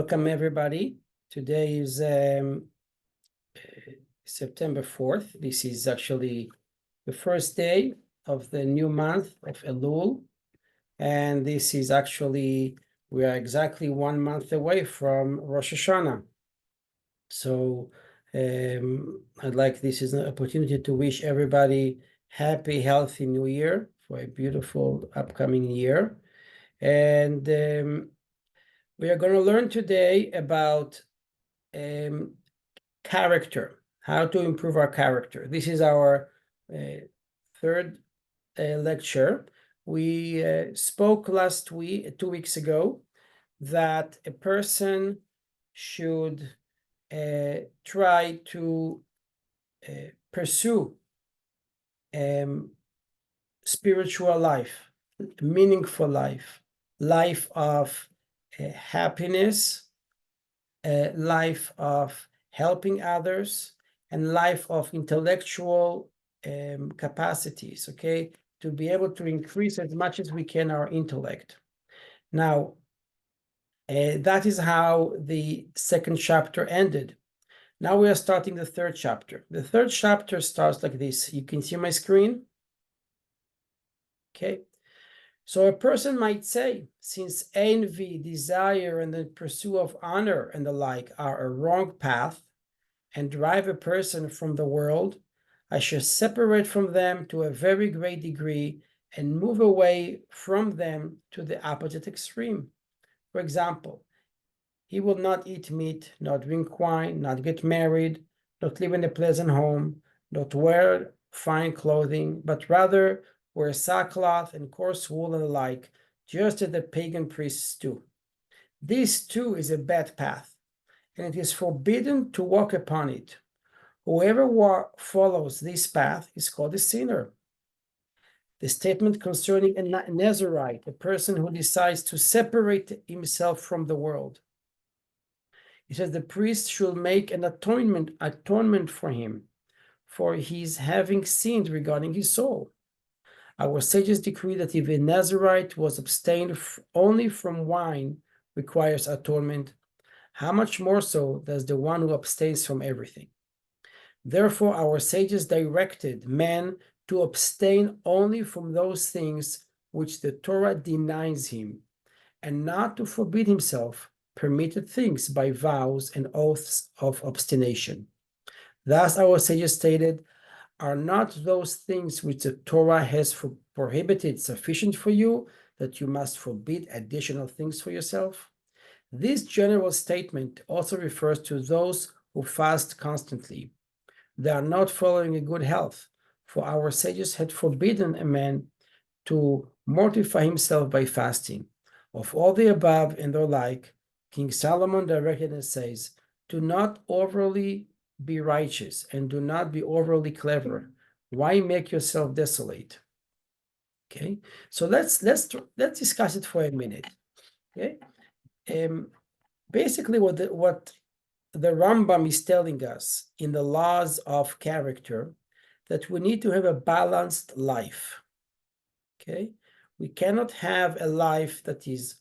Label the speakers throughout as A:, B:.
A: Welcome, everybody. Today is September 4th. This is actually the first day of the new month of Elul. And this is actually, we are exactly 1 month away from Rosh Hashanah. So I'd like, this is an opportunity to wish everybody happy, healthy new year for a beautiful upcoming year. And we are going to learn today about character, how to improve our character. This is our third lecture. We spoke 2 weeks ago, that a person should try to pursue spiritual life, meaningful life, life of happiness, life of helping others, and life of intellectual capacities, okay? To be able to increase as much as we can our intellect. Now, that is how the second chapter ended. Now we are starting the third chapter. The third chapter starts like this. You can see my screen? Okay. So a person might say, since envy, desire, and the pursuit of honor and the like are a wrong path and drive a person from the world, I should separate from them to a very great degree and move away from them to the opposite extreme. For example, he will not eat meat, not drink wine, not get married, not live in a pleasant home, not wear fine clothing, but rather wear sackcloth and coarse wool and the like, just as the pagan priests do. This too is a bad path, and it is forbidden to walk upon it. Whoever follows this path is called a sinner. The statement concerning a Nazarite, a person who decides to separate himself from the world. It says the priest should make an atonement for him, for his having sinned regarding his soul. Our sages decree that if a Nazarite was abstained only from wine requires atonement, how much more so does the one who abstains from everything? Therefore, our sages directed men to abstain only from those things which the Torah denies him, and not to forbid himself permitted things by vows and oaths of abstination. Thus, our sages stated, are not those things which the Torah has prohibited sufficient for you, that you must forbid additional things for yourself? This general statement also refers to those who fast constantly. They are not following a good health, for our sages had forbidden a man to mortify himself by fasting. Of all the above and the like, King Solomon directed and says, do not overly be righteous and do not be overly clever. Why make yourself desolate? Okay, so let's discuss it for a minute. Okay, basically what the Rambam is telling us in the laws of character, that we need to have a balanced life. Okay, we cannot have a life that is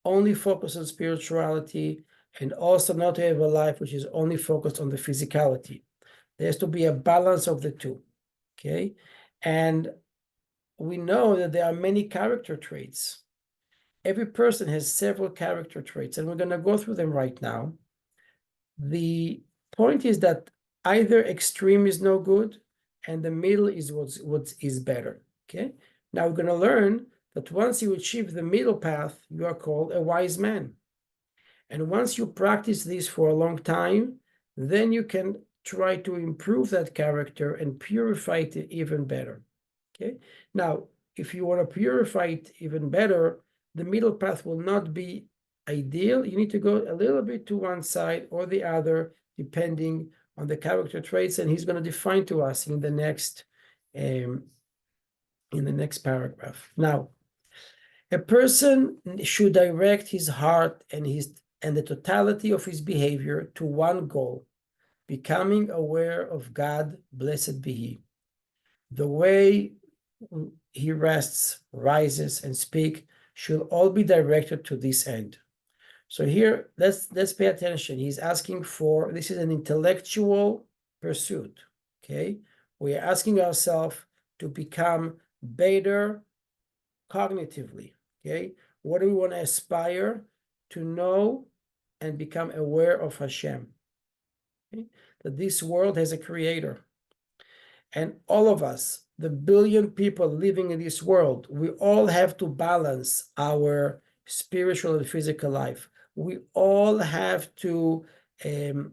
A: only focused on spirituality and also not have a life which is only focused on the physicality. There has to be a balance of the two. Okay, and we know that there are many character traits. Every person has several character traits, and we're going to go through them right now. The point is that either extreme is no good, and the middle is what is better. Okay. Now we're going to learn that once you achieve the middle path, you are called a wise man. And once you practice this for a long time, then you can try to improve that character and purify it even better. Okay. Now, if you want to purify it even better, the middle path will not be ideal. You need to go a little bit to one side or the other, depending on the character traits, and he's going to define to us in the next paragraph. Now, a person should direct his heart and the totality of his behavior to one goal, becoming aware of God, blessed be he. The way he rests, rises, and speaks should all be directed to this end. So here, let's pay attention. He's asking for, this is an intellectual pursuit, okay? We are asking ourselves to become better cognitively, okay? What do we want to aspire to know and become aware of Hashem? Okay? That this world has a creator. And all of us, the billion people living in this world, we all have to balance our spiritual and physical life. We all have to um,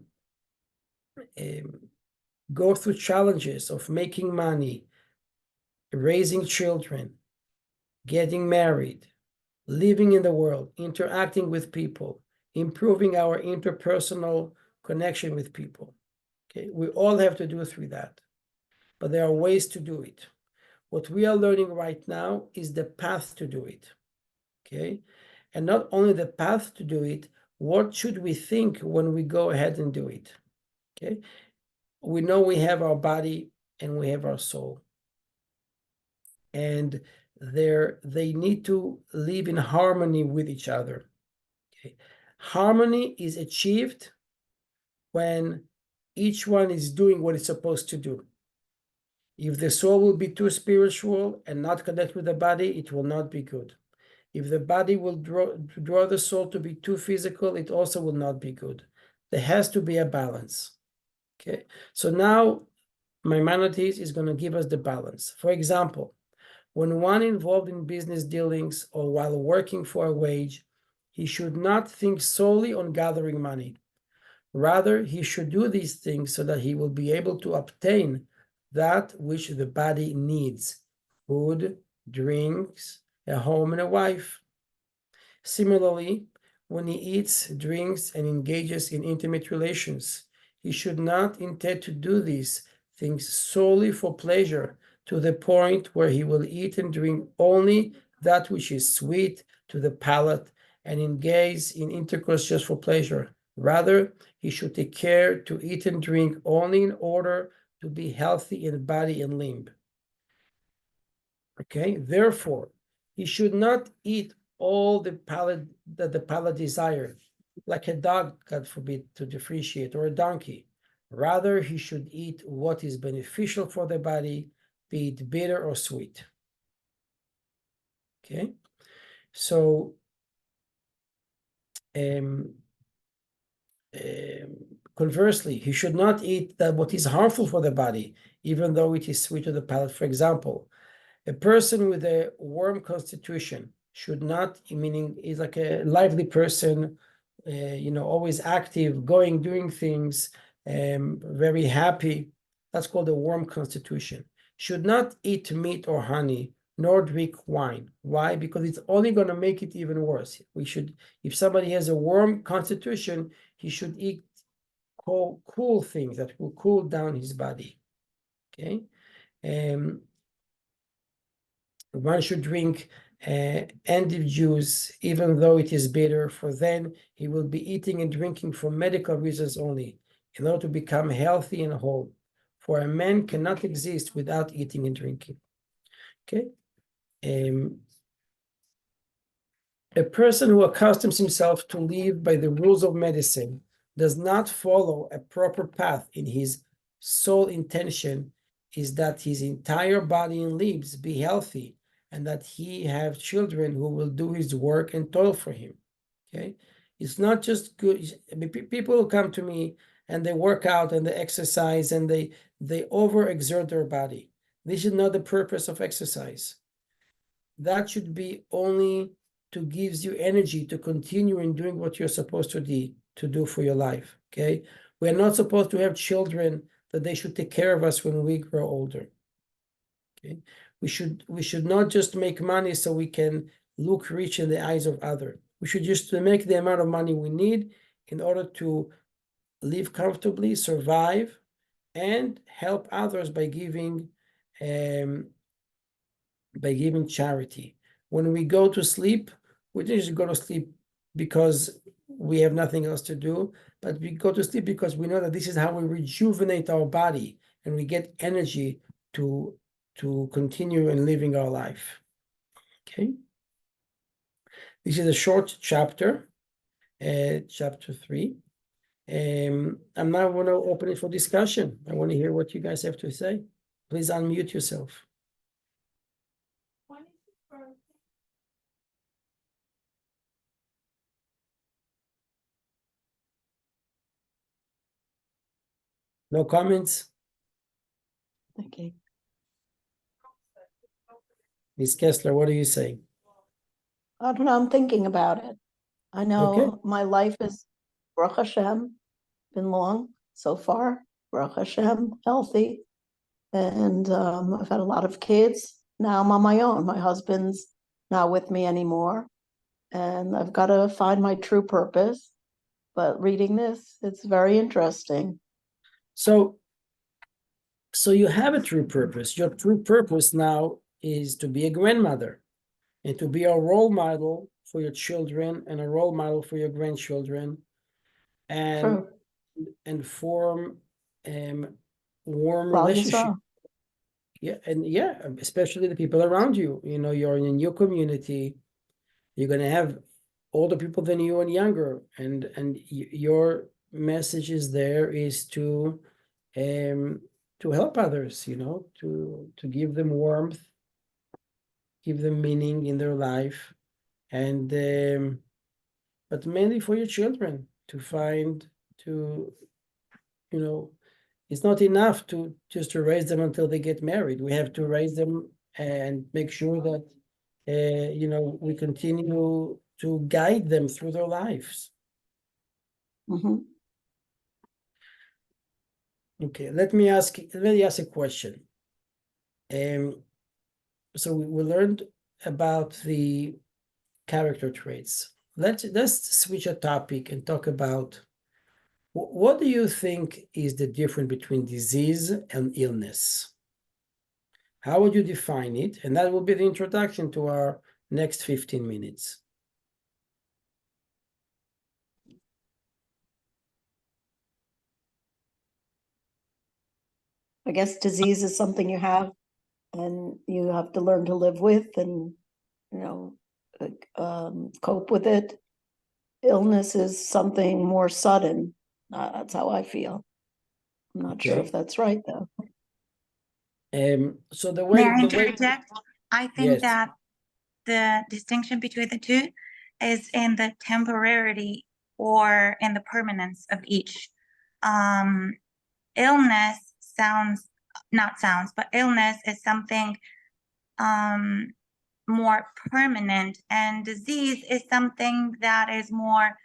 A: go through challenges of making money, raising children, getting married, living in the world, interacting with people, improving our interpersonal connection with people. Okay, we all have to do through that, but there are ways to do it. What we are learning right now is the path to do it. Okay, and not only the path to do it, what should we think when we go ahead and do it? Okay, we know we have our body and we have our soul, and they need to live in harmony with each other. Okay, harmony is achieved when each one is doing what it's supposed to do. If the soul will be too spiritual and not connect with the body, it will not be good. If the body will draw the soul to be too physical, it also will not be good. There has to be a balance. Okay, so now Maimonides is going to give us the balance. For example, when one involved in business dealings or while working for a wage, he should not think solely on gathering money. Rather, he should do these things so that he will be able to obtain that which the body needs: food, drinks, a home, and a wife. Similarly, when he eats, drinks, and engages in intimate relations, he should not intend to do these things solely for pleasure, to the point where he will eat and drink only that which is sweet to the palate and engage in intercourse just for pleasure. Rather, he should take care to eat and drink only in order to be healthy in body and limb. Okay, therefore, he should not eat all the palate that the palate desires, like a dog, God forbid, to differentiate, or a donkey. Rather, he should eat what is beneficial for the body, be it bitter or sweet. Okay, so conversely, he should not eat that what is harmful for the body, even though it is sweet to the palate. For example, a person with a warm constitution should not, meaning is like a lively person, always active, going, doing things, very happy. That's called a warm constitution. Should not eat meat or honey, nor drink wine. Why? Because it's only going to make it even worse. If somebody has a warm constitution, he should eat cool things that will cool down his body. Okay. One should drink endive juice, even though it is bitter, for then he will be eating and drinking for medical reasons only, in order to become healthy and whole. For a man cannot exist without eating and drinking. Okay. A person who accustoms himself to live by the rules of medicine does not follow a proper path. In his sole intention is that his entire body and limbs be healthy, and that he have children who will do his work and toil for him. Okay, it's not just good. I mean, people who come to me and they work out and they exercise and they overexert their body. This is not the purpose of exercise. That should be only to gives you energy to continue in doing what you're supposed to do for your life. Okay, we are not supposed to have children that they should take care of us when we grow older. Okay, we should not just make money so we can look rich in the eyes of others. We should just make the amount of money we need in order to live comfortably, survive, and help others by giving charity. When we go to sleep, we don't just go to sleep because we have nothing else to do, but we go to sleep because we know that this is how we rejuvenate our body and we get energy to continue in living our life. Okay. This is a short chapter. chapter 3. I'm now going to open it for discussion. I want to hear what you guys have to say. Please unmute yourself. No comments?
B: Okay.
A: Ms. Kessler, what do you say?
B: I don't know. I'm thinking about it. I know
A: Okay.
B: my life is, Baruch Hashem, been long so far. Baruch Hashem, healthy. And I've had a lot of kids. Now I'm on my own. My husband's not with me anymore. And I've got to find my true purpose. But reading this, it's very interesting.
A: So you have a true purpose. Your true purpose now is to be a grandmother and to be a role model for your children and a role model for your grandchildren, and
B: True.
A: and form warm
B: Well,
A: relationship. Yeah, and yeah, especially the people around you. You know, you're in a new community. You're gonna have older people than you and younger, and your message is there is to help others. You know, to give them warmth, give them meaning in their life, and but mainly for your children to find to, you know, it's not enough to just to raise them until they get married. We have to raise them and make sure that you know, we continue to guide them through their lives.
B: Mm-hmm.
A: Okay, let me ask a question. So we learned about the character traits. Let's switch a topic and talk about what do you think is the difference between disease and illness? How would you define it? And that will be the introduction to our next 15 minutes.
B: I guess disease is something you have and you have to learn to live with and, you know, cope with it. Illness is something more sudden. That's how I feel. I'm not sure if that's right, though.
A: So the
C: May
A: way
C: I interject? I think
A: yes.
C: that the distinction between the two is in the temporarity or in the permanence of each. Illness but illness is something more permanent, and disease is something that is more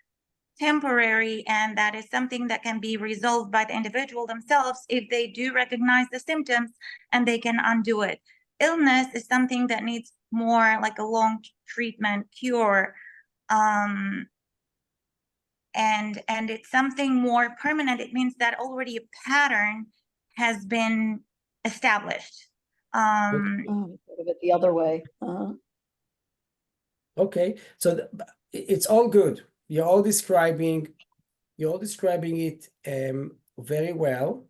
C: temporary, and that is something that can be resolved by the individual themselves if they do recognize the symptoms and they can undo it. Illness is something that needs more like a long treatment cure, and it's something more permanent. It means that already a pattern has been established.
B: The other way.
A: Okay, so it's all good. You're all describing it very well.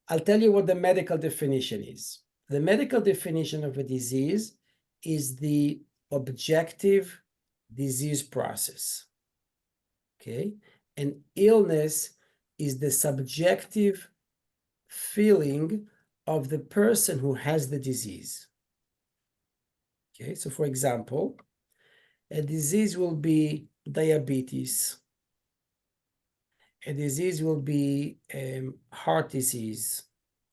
A: I'll tell you what the medical definition is. The medical definition of a disease is the objective disease process. Okay, and illness is the subjective feeling of the person who has the disease. Okay, so for example, a disease will be diabetes. A disease will be heart disease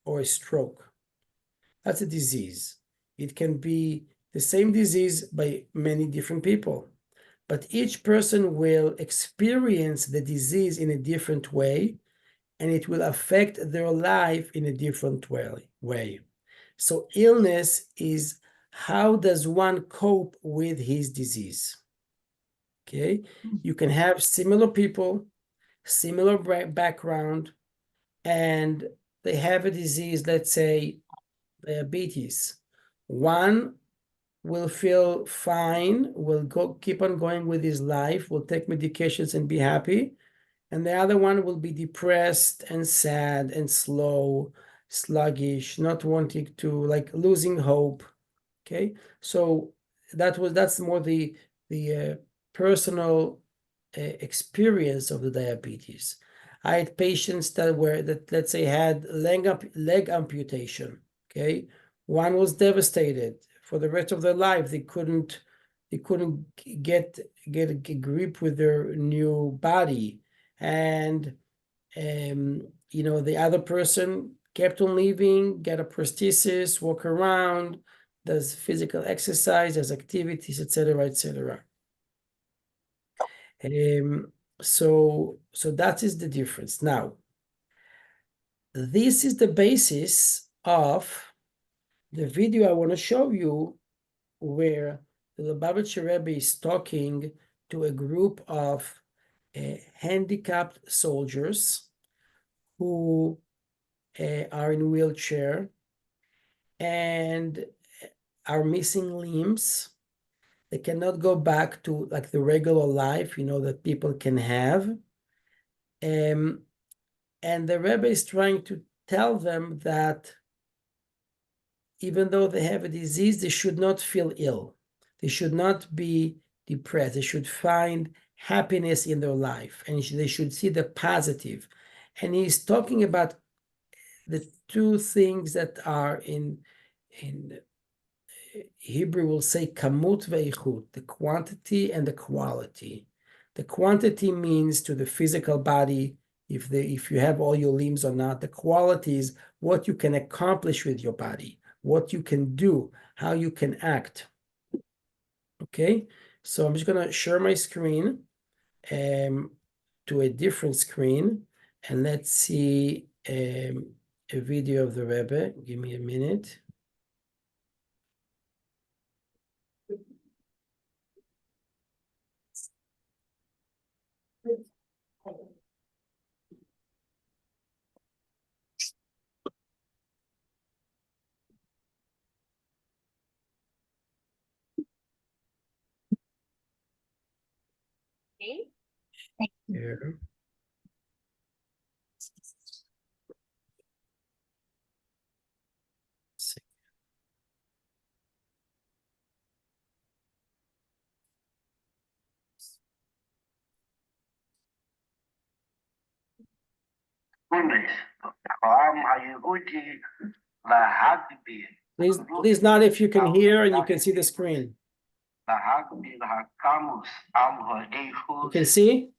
A: or a stroke. That's a disease. It can be the same disease by many different people, but each person will experience the disease in a different way, and it will affect their life in a different way. So illness is how does one cope with his disease? Okay, you can have similar people, similar background, and they have a disease, let's say diabetes. One will feel fine, will keep on going with his life, will take medications and be happy. And the other one will be depressed and sad and slow, sluggish, not wanting to, like losing hope. Okay, so that's more the personal experience of the diabetes. I had patients that let's say had leg amputation. Okay, one was devastated for the rest of their life. They couldn't get a grip with their new body, and the other person kept on living, get a prosthesis, walk around, does physical exercise, does activities, etc., etc. So that is the difference. Now, this is the basis of the video I want to show you, where the Lubavitcher Rebbe is talking to a group of handicapped soldiers who are in wheelchair and are missing limbs. They cannot go back to like the regular life, that people can have. And the Rebbe is trying to tell them that even though they have a disease, they should not feel ill. They should not be depressed. They should find happiness in their life, and they should see the positive. And he's talking about the two things that are in Hebrew, will say kamut ve'ichut, the quantity and the quality. The quantity means to the physical body, if you have all your limbs or not. The quality is what you can accomplish with your body, what you can do, how you can act. Okay, so I'm just going to share my screen to a different screen, and let's see a video of the Rebbe. Give me a minute. Here. Please not if you can hear and you can see the screen. You can see?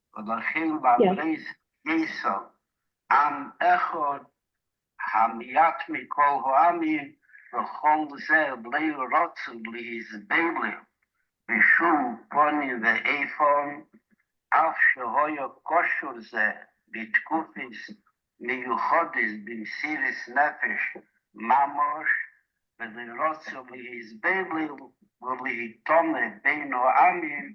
D: אף שהויה כושר זה בתקופיס מיוחדס במסירת נפש ממש ולרוצה להסבלל ולהתאמה בין העמים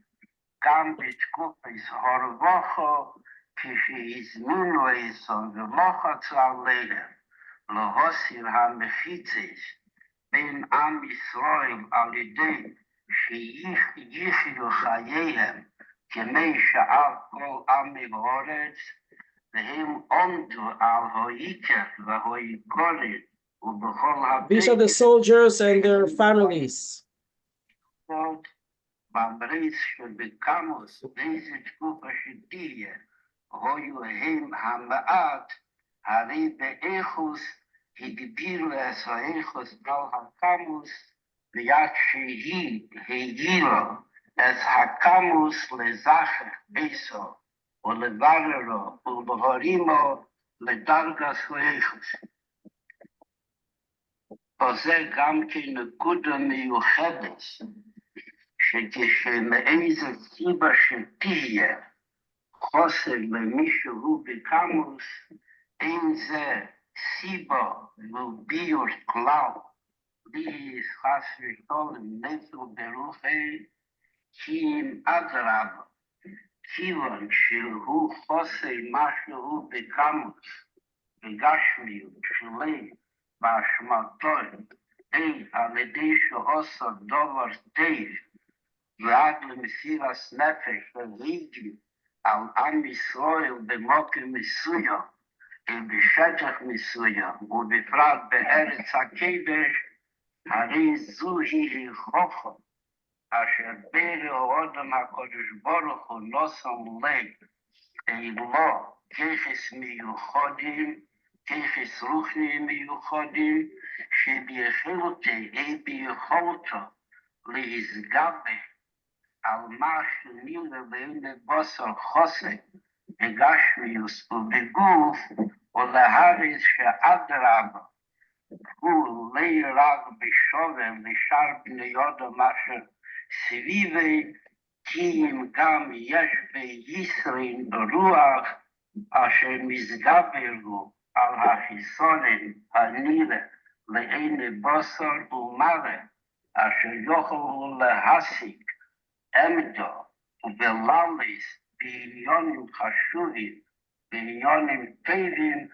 D: גם בתקופיס הרווחה כשהזמינו עשו ולחץ עליהם להסיר המחיצס בין עם ישראל על ידי שיחיו חייהם כמי שאר כל עמי הארץ, והם עמדו על העיקר והעיקרית ובכל
A: These are the soldiers and their families.
D: במריץ שבקמוס באיזה תקופה שתהיה, היו הם המעט, הרי באיכוס הגביר את האיכוס על הקמוס, ויד שהיא הגירה את הקמוס לזכר ביסו, ולבררו ולהרימו לדרגת האיכוס. וזה גם כנקודה מיוחדת, שכשמאיזה סיבה שתהיה חוסר למישהו בקמוס, אין זה סיבה וביור כלל, לי חס ושלום נפל ברוחי, כי אם אדרבה, כיוון שהוא חוסר משהו בקמוס, בגשמיות שלי, באשמתו, אין על ידי שעושה דבר טוב, ועד למסירת נפש והגיע על עם ישראל במקום מסוים, ובשטח מסוים, ובפרט בארץ הקודש, הרי זוהי חוכמה, אשר ברא אדם הקדוש ברוך הוא לא שם לב לו כיחס מיוחדים, כיחס רוחניים מיוחדים, שביכולתו להסגבר על מה שנראה בעיני בשר חוסק בגשמיוס ובגוף, ולהריס שאדרבה הוא לא רק בשובר לשאר בני אדם אשר סביבי, כי אם גם יש בישראל רוח אשר מסגבר הוא על החיסונים הנראה לעיני בשר ומראה, אשר יוכלו להסיק עמדו ובלליס בעניונים חשובים, בעניונים טובים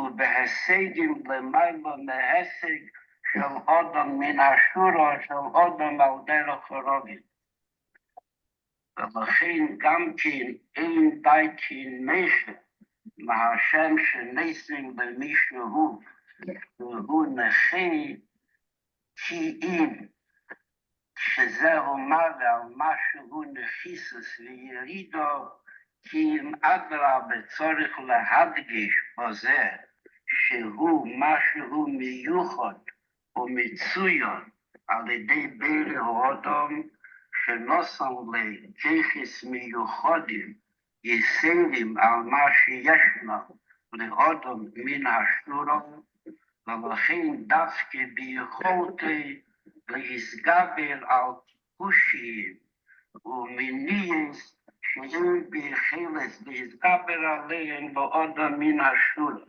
D: ובהישגים למעלה מהישג של אדם מן השורה, של אדם על דרך הרוגל. ולכן גם כן אין די כנשא מהשם שנסים למישהו והוא נכה, כי אם שזהו מראה על משהו נחיסוס וירידו, כי אם אדרבה צורך להדגיש בזה שהוא משהו מיוחד ומצוין על ידי ברא האדם, שנושם לכיחס מיוחדים יסדים על מה שישנו לאדם מן השורה, ולכן דווקא ביכולתי להסגבר על קושיים ומניעס שאין ביכולת להסגבר עליהם לאדם מן השורה.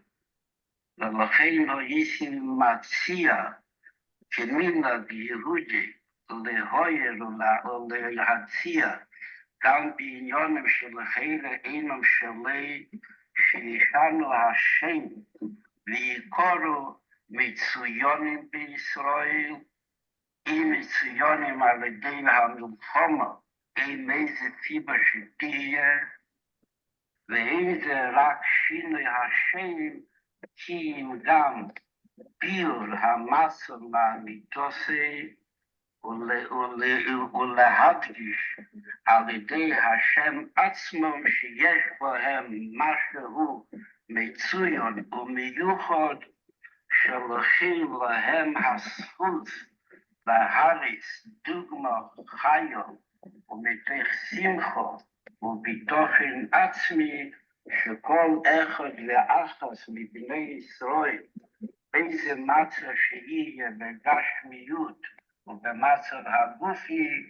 D: ולכן הייתי מציע כמנהג יהודי להויר ולהציע גם בעניונים של חיי אינם שלי שישנו השם ויקורו מצוינים בישראל, אם מצוינים על ידי המלחמה, עם איזה סיבה שתהיה, ואם זה רק שינוי השם, כי אם גם ביור המסר מהמיתוסי, ולהדגיש על ידי השם עצמו שיש בהם משהו מצוין ומיוחד, שלוחים להם הזכות להריץ דוגמה חיה ומתוך שמחה ובתוכן עצמי, שכל אחד ואחת מבני ישראל באיזה מצב שיהיה בגשמיות ובמצב הגופי,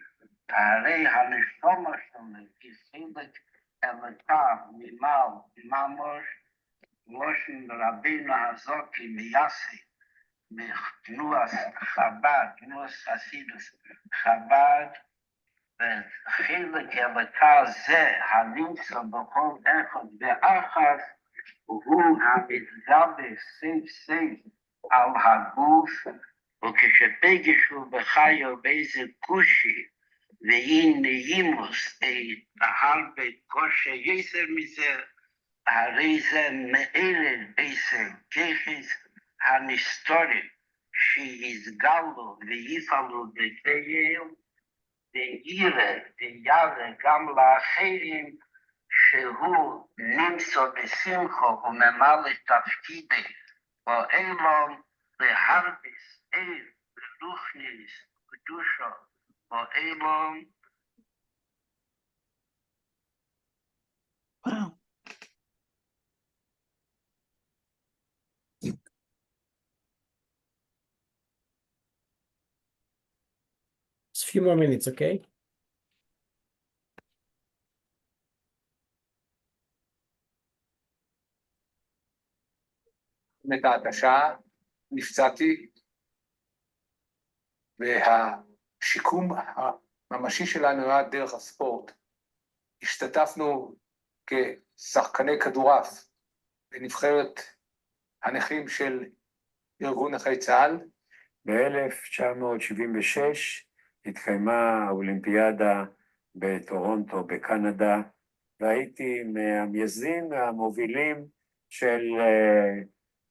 D: הרי הנשמה שלנו כחלק אלוקה ממעל ממש, לושן רבינו הזוקי מייסי מתנועת חב"ד, תנועת חסידות חב"ד, וחלק אלוקה זה הנמצא בכל אחד ואחת, והוא המתגבר סייף סייף על הגוף, וכשפגשו בחיו באיזה קושי ואין נעימוס הרבה קושי יסר מזה, הרי זה מאלה איזה כיחס הנסתורים שיסגלו ויפעלו בקייל, ויראה ויראה גם לאחרים שהוא נמצא בשמחה וממלא תפקידי באילון להרביס רוחניס קדושה באילון.
B: Wow.
A: Just a few more minutes, okay?
E: את ההתשה, נפצעתי, והשיקום הממשי שלנו היה דרך הספורט. השתתפנו כשחקני כדורעף בנבחרת הנכים של ארגון נכי צה"ל.
F: ב-1976 התקיימה האולימפיאדה בטורונטו בקנדה, והייתי מהמייסדים והמובילים של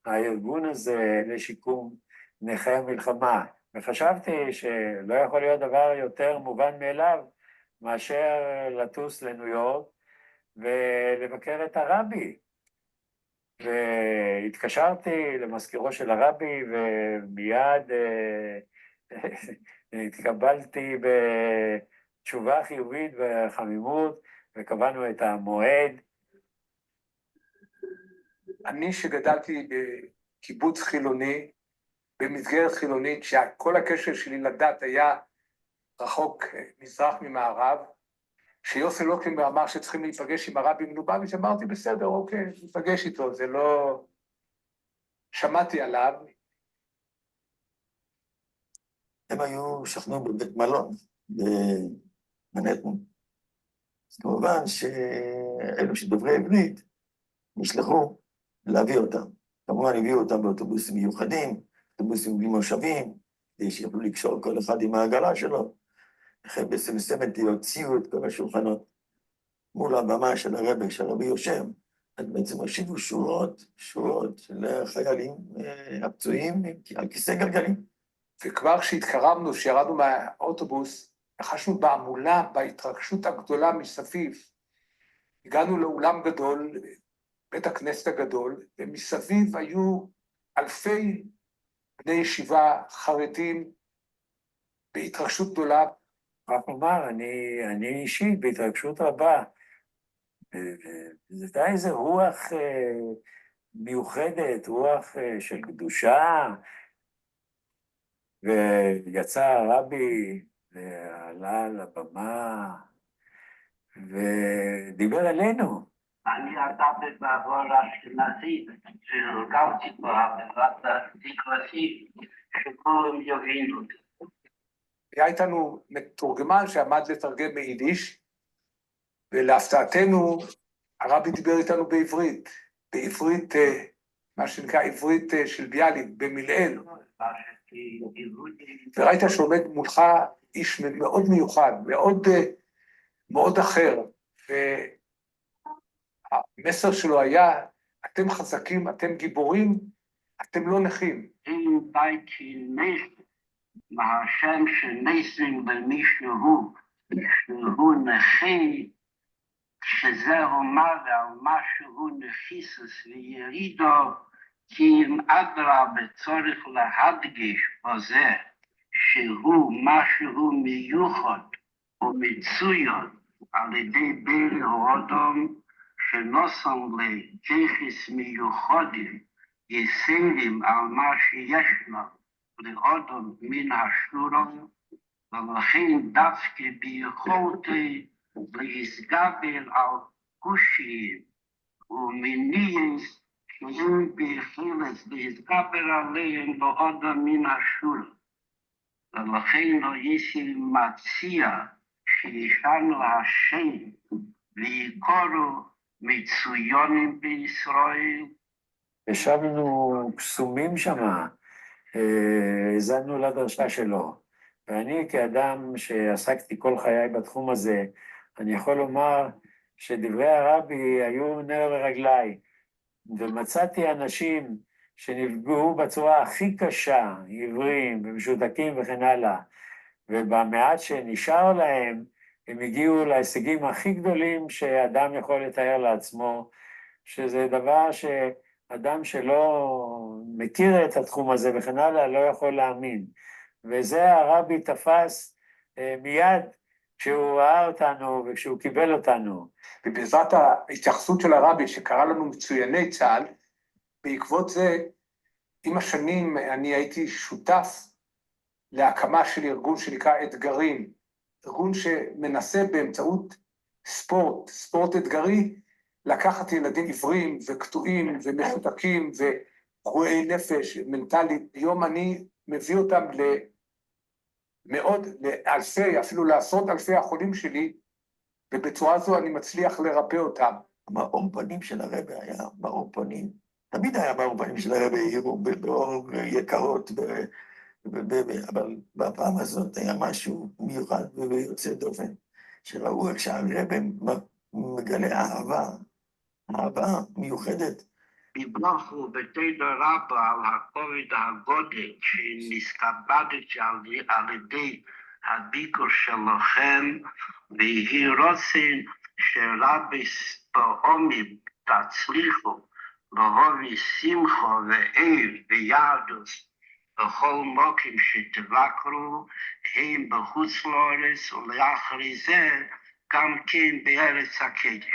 F: הארגון הזה לשיקום נכי המלחמה. וחשבתי שלא יכול להיות דבר יותר מובן מאליו מאשר לטוס לניו יורק ולבקר את הרבי. והתקשרתי למזכירו של הרבי ומיד התקבלתי בתשובה חיובית וחמימות וקבענו את המועד.
E: אני שגדלתי בקיבוץ חילוני, במסגרת חילונית, שכל הקשר שלי לדת היה רחוק מזרח ממערב, שיוסי לוקנברג אמר שצריכים להיפגש עם הרבי מלובביץ', אמרתי בסדר, אוקיי, להיפגש איתו, זה לא... שמעתי עליו.
G: הם שכנו בבית מלון במנהטן. אז כמובן שאלו שדוברי עברית נשלחו להביא אותם. כמובן הביאו אותם באוטובוסים מיוחדים, אוטובוסים בלי מושבים, כדי שיוכלו לקשור כל אחד עם העגלה שלו. אחרי בסמסמת הוציאו את כל השולחנות מול הבמה של הרבי, שהרבי יושב. אז בעצם הושיבו שורות של חיילים הפצועים על כיסא גלגלים.
E: וכבר כשהתקרבנו, כשירדנו מהאוטובוס, חשנו בהמולה, בהתרגשות הגדולה מסביב. הגענו לאולם גדול, בית הכנסת הגדול, ומסביב היו אלפי בני ישיבה חרדים בהתרגשות גדולה.
F: רק אומר, אני אישית בהתרגשות רבה. זה די איזה רוח מיוחדת, רוח של קדושה. ויצא הרבי ועלה לבמה ודיבר אלינו.
D: אני ידעתי בעבור אשכנזית, שהרגלתי בעבודת תקוותי, שכולם יבינו.
E: היה איתנו מתורגמן שעמד לתרגם ביידיש, ולהפתעתנו הרבי דיבר איתנו בעברית, מה שנקרא עברית של ביאליק, במילאל. וראית שעומד מולך איש מאוד מיוחד, מאוד אחר, והמסר שלו היה, אתם חזקים, אתם גיבורים, אתם לא נכים.
D: אם בייתי נס מהשם שנסים למישהו שהוא נכה, שזהו מראה על משהו נחיסוס וירידו, כי אם אדרבה צריך להדגיש בזה שהוא משהו מיוחד ומצוין על ידי בן האדם שנוסם לג'יחיס מיוחדים יסיירים על מה שישנו לאדם מן השורם, ולכן דווקא ביכולתי להסגבר על קושיים ומניעס שאין ביכולת להתגבר עליהם לאדם מן השורם. ולכן הייתי מציע שישנו השם ויקורו מצוינים בישראל.
F: ישבנו קסומים שמה, האזנו לדרשה שלו, ואני כאדם שעסקתי כל חיי בתחום הזה, אני יכול לומר שדברי הרבי היו נר לרגליי, ומצאתי אנשים שנפגעו בצורה הכי קשה, עיוורים ומשותקים וכן הלאה, ובמעט שנשאר להם, הם הגיעו להישגים הכי גדולים שאדם יכול לתאר לעצמו, שזה דבר שאדם שלא מכיר את התחום הזה וכן הלאה לא יכול להאמין. וזה הרבי תפס מיד כשהוא ראה אותנו וכשהוא קיבל אותנו.
E: ובעזרת ההתייחסות של הרבי שקרא לנו מצויני צה"ל, בעקבות זה, עם השנים אני הייתי שותף להקמה של ארגון שנקרא אתגרים, ארגון שמנסה באמצעות ספורט אתגרי, לקחת ילדים עיוורים וקטועים ומשותקים ופגועי נפש מנטלית. היום אני מביא אותם לאלפי, אפילו לעשרות אלפי החולים שלי, ובצורה זו אני מצליח לרפא אותם.
G: מאור פנים של הרבי היה מאור פנים. תמיד היה מאור פנים של הרבי, היו באור יקרות, אבל בפעם הזאת היה משהו מיוחד ויוצא דופן, שראו איך שהרבי מגלה אהבה מיוחדת
D: בברכו בתדו רבה על הכובד הגודל שנתכבדתי על ידי הביקור שלכם, ויהי רוצן שרבי פעמים תצליחו להוביל שמחה ואב ויהדות בכל מקום שתבקרו, הם בחוץ לארץ ולאחרי זה גם כן בארץ הקודש.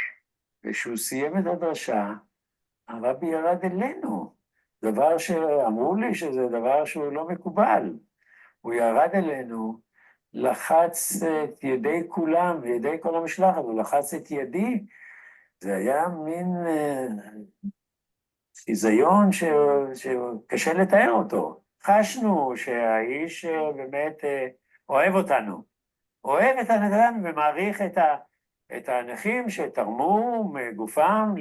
F: וכשהוא סיים את הדרשה, הרבי ירד אלינו, דבר שאמרו לי שזה דבר שהוא לא מקובל. הוא ירד אלינו, לחץ את ידי כולם וידי כל המשלחת, הוא לחץ את ידי. זה היה מין חיזיון שקשה לתאר אותו. חשנו שהאיש באמת אוהב אותנו. אוהב את הנתן ומעריך את האנשים שתרמו מגופם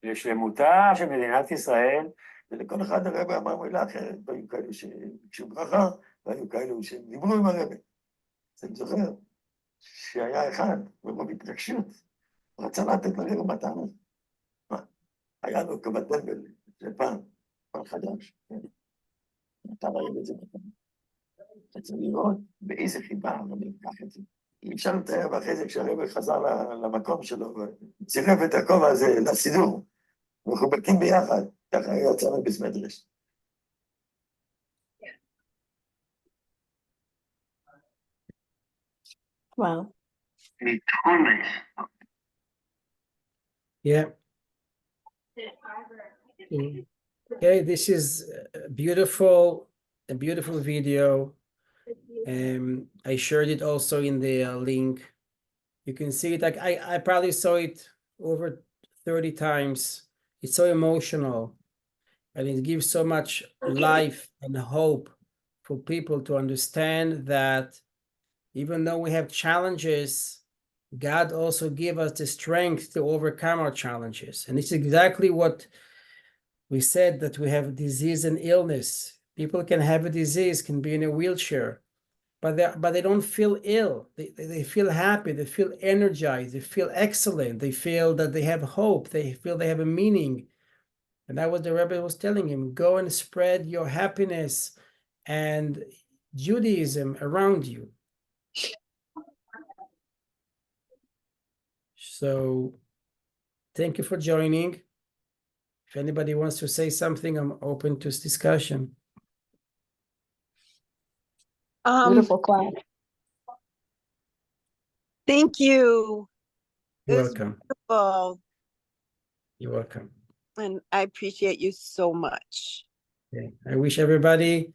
F: לשלמותה של מדינת ישראל.
G: ולכל אחד הרבי אמר מילה אחרת, והיו כאלו שביקשו ברכה, והיו כאלו שדיברו עם הרבי. אז אני זוכר שהיה אחד, ברוב התרגשות, רצה לתת לרבי מתנה. היה לו כבטמבל, זה פעם חדש. נתן לרבי את זה מתנה. צריך לראות באיזה חיבה הרבי לקח את זה. אי אפשר לתאר, ואחרי זה כשהרבי חזר למקום שלו, וצירף את הכובע הזה לסידור, מחובקים ביחד, ככה יצא בביס מדרש.
B: Wow.
A: Yeah. Okay, this is a beautiful video. I shared it also in the link. You can see it. Like I probably saw it over 30 times. It's so emotional, and it gives so much life and hope for people to understand that even though we have challenges, God also gives us the strength to overcome our challenges. And it's exactly what we said, that we have disease and illness. People can have a disease, can be in a wheelchair, but they don't feel ill. They feel happy, they feel energized, they feel excellent, they feel that they have hope, they feel they have a meaning. And that was the Rebbe was telling him, go and spread your happiness and Judaism around you. So thank you for joining. If anybody wants to say something, I'm open to discussion.
B: Beautiful class.
H: Thank you.
A: You're
H: It was
A: welcome.
H: beautiful,
A: You're welcome.
H: and I appreciate you so much.
A: Okay. I wish everybody,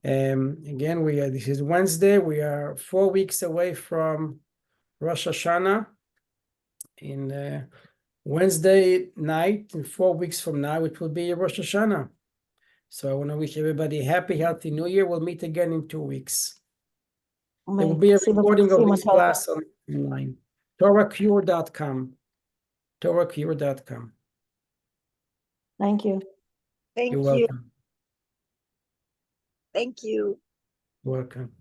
A: again, this is Wednesday. We are 4 weeks away from Rosh Hashanah. In Wednesday night, and 4 weeks from now, it will be Rosh Hashanah. So I want to wish everybody a happy, healthy New Year. We'll meet again in 2 weeks. There will be a recording of this class online. TorahCure.com. TorahCure.com.
B: Thank you.
H: Thank
A: You're
H: you.
A: welcome.
H: Thank you.
A: You're welcome.